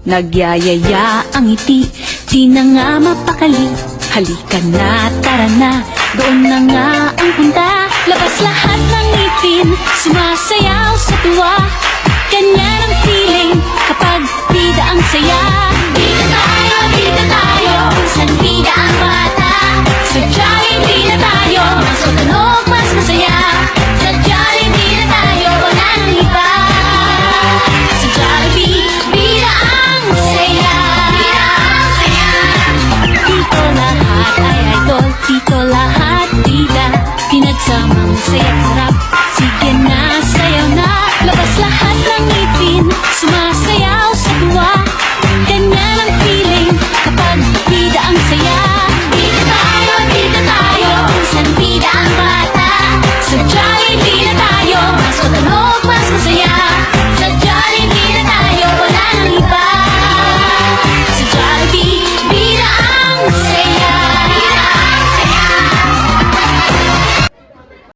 Nagyayaya ang ngiti, di na nga mapakali. Halika na, tara na, doon na nga ang punta. Labas lahat ng ngipin, sumasayaw sa tuwa. Ganyan ang feeling,